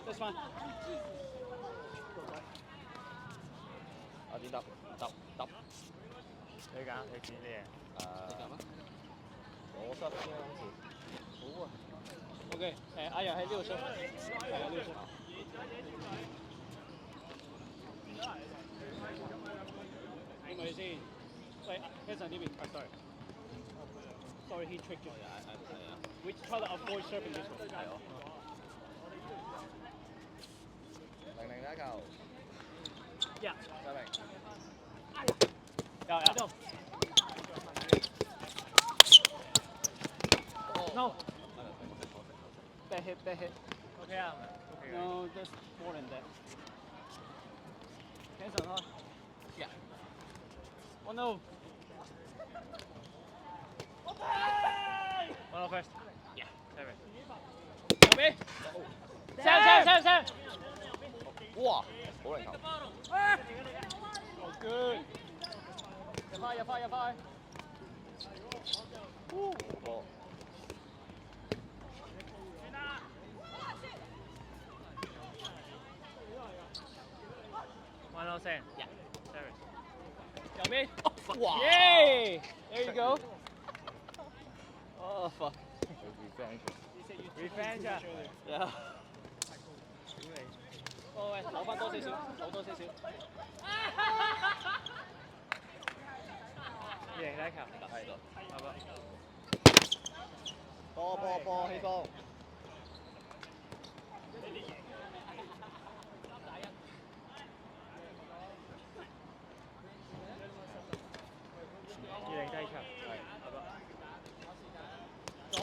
That's fine。啊點揼？你揀，你揀啲嘢。你揀啊？我塞先啦，今次。好啊。OK，阿仁喺呢度出，係啊呢度出。係咪先？喂 ，Hanson 呢邊。Sorry, he tricked you. We try to avoid serving this one. 係我。零打球。Yeah. 周明。有。No. Bad hit, bad hit. OK 啊，OK。No, that's more than that. Hanson 開。Yeah. Oh no. One on first. Yeah. Seven. 右邊。Sam。哇！好靈球。Oh good. 入快。波。One on seven. Yeah. Seven. 右邊。哇 Yay! There you go. Oh fuck. Revenge 啊！ Yeah. 喂，攞翻多少少。2-0打球。係度。好吧。波，希峰。2-0低球。係。好吧。左。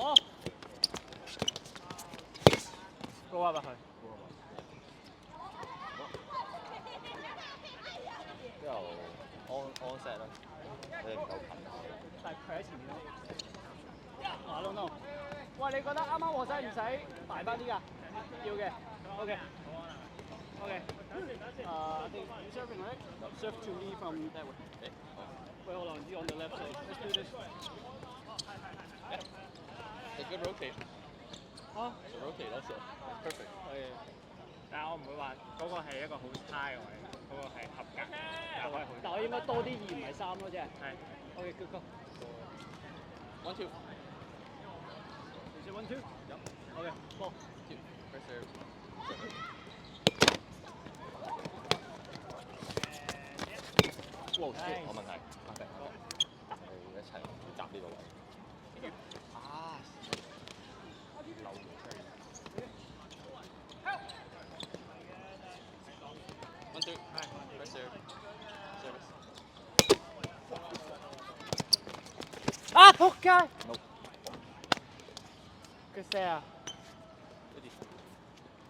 高啊落去。之後安 set 啦，你哋唔夠近。但係佢喺前面咯。I don't know。喂，你覺得啱啱我使唔使埋翻啲㗎？要嘅。OK。I think you serving right? Serve to me from that way. Okay. Wait, hold on. You on the left side. Let's do this. Yeah. It's a good rotate. 嚇？ It's a rotate also. Perfect. 係。但係我唔會話嗰個係一個好差嘅位，嗰個係合格，但係但我應該多啲2唔係3咯，即係。係。OK, good go. 1, 2. Is it 1, 2? Yep. OK, ball. 2. First serve. Wow, shit！ 我問題。一齊集呢個位。啊！漏咗出嚟。1, 2. First serve. Service. 啊！仆街 Nope. ！Good set 啊！ Good defense.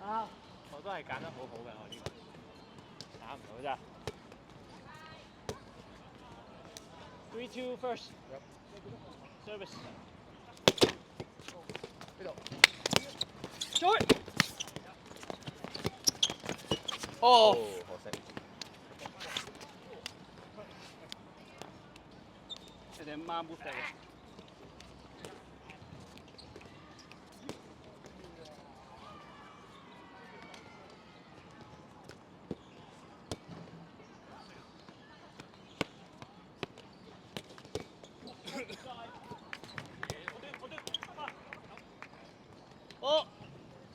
啊！我都係揀得好好嘅，我呢個打唔到咋。3-2 first. Yep. Service. 呢度。Short. 哦，可惜。你哋媽 move 嚟嘅。Oh!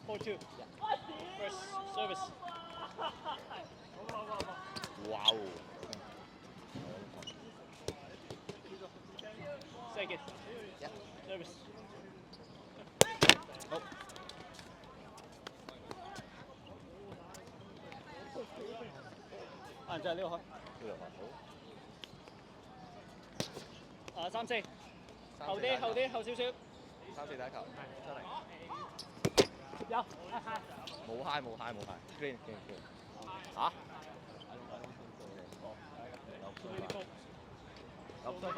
4-2. First service. Wow. Second. Yeah. Service. Oh.就係呢個開。呢度好。3-4。後少少。3、4打球。出嚟。有。冇 high。Clean。嚇？入水把。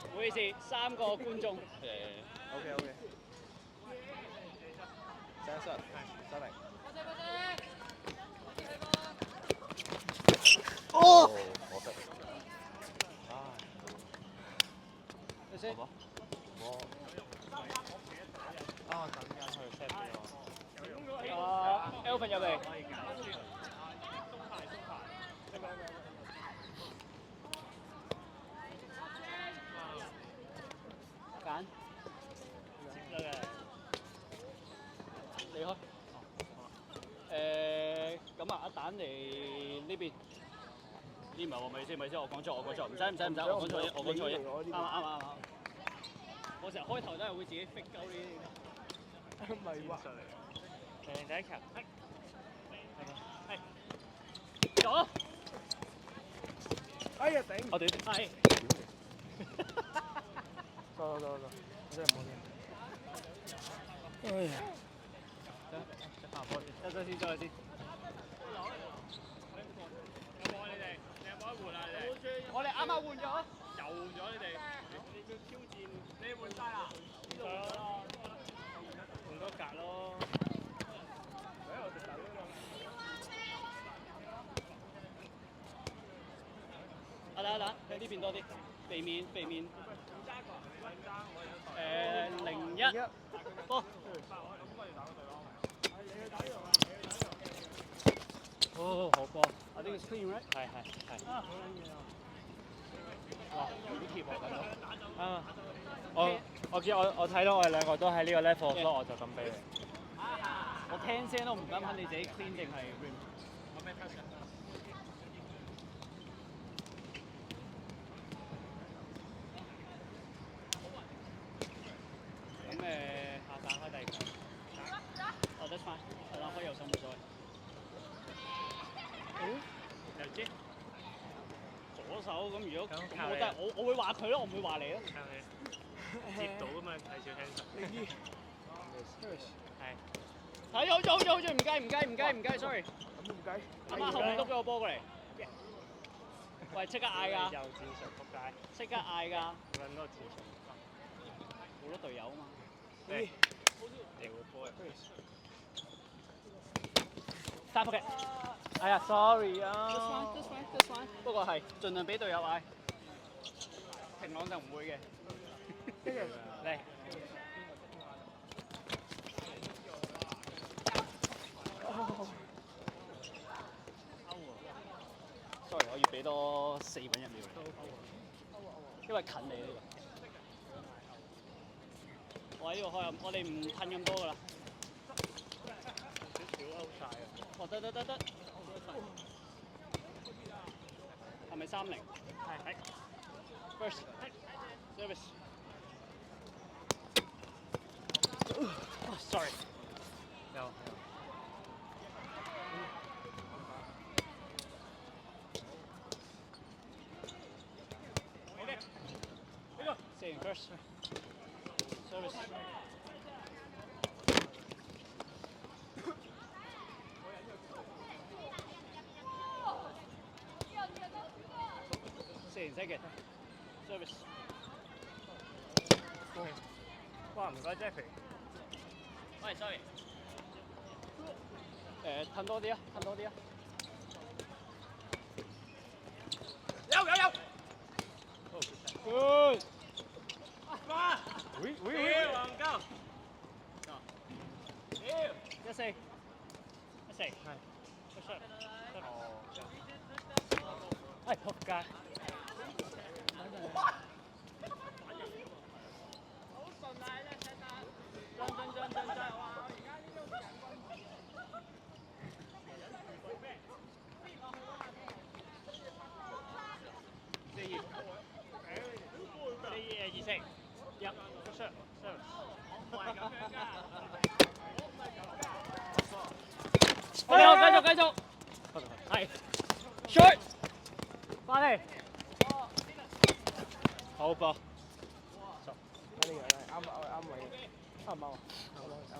唔好意思，3個觀眾。OK。Sensor。收明。哦！可惜。唉。你先。我。Elvin 入嚟。揀。離開。咁啊，阿蛋嚟呢邊。呢唔係喎，咪先，我講錯，唔使，我講錯啫，啱。我成日開頭都係會自己 fit 鳩呢啲。唔係喎。第一球。係。咗。哎呀頂！我哋係。走，我真係冇嘢。哎呀！再先。我哋啱啱換咗，又換咗你哋。你要挑戰，你換晒啦？係咯，換多格咯。阿蛋，喺呢邊多啲，避免。01波。哦，好波。I think it's clean, right? 係。哇，好貼喎咁咯。啊，我見我睇到我哋兩個都喺呢個 level，所以我就咁俾你。我聽聲都唔敢肯你自己 clean 定係 rim。有咩 touch 啊？咁下打開第二球。哦 ，that's fine，打開右手冇所謂。右支。左手咁，如果我會話佢咯，我唔會話你咯。接到啊嘛，睇少聽實。係。睇好咗，唔計 ，sorry。咁唔計。啱啱後面都俾我波過嚟。喂，即刻嗌㗎！又戰術仆街。即刻嗌㗎！揾多戰術。好多隊友啊嘛。掉個波入去。三撲嘅。哎呀 ，sorry 啊。That's fine。不過係盡量俾隊友嗌。平朗就唔會嘅。嚟。sorry， 我要俾多4分1秒。因為近你呢個。我喺呢度開，我哋唔褪咁多㗎啦。少歐晒啊！哦，得。係咪30？係。First service。sorry。有。Saying first service。Saying second service。哇，唔該 Jeffrey。喂 ，sorry。褪多啲啊！有。Good。哇！喂，黃鳩。1-4。係。哎，仆街。繼續。係。Short。翻嚟。好波。啱位。啱唔啱啊？啱。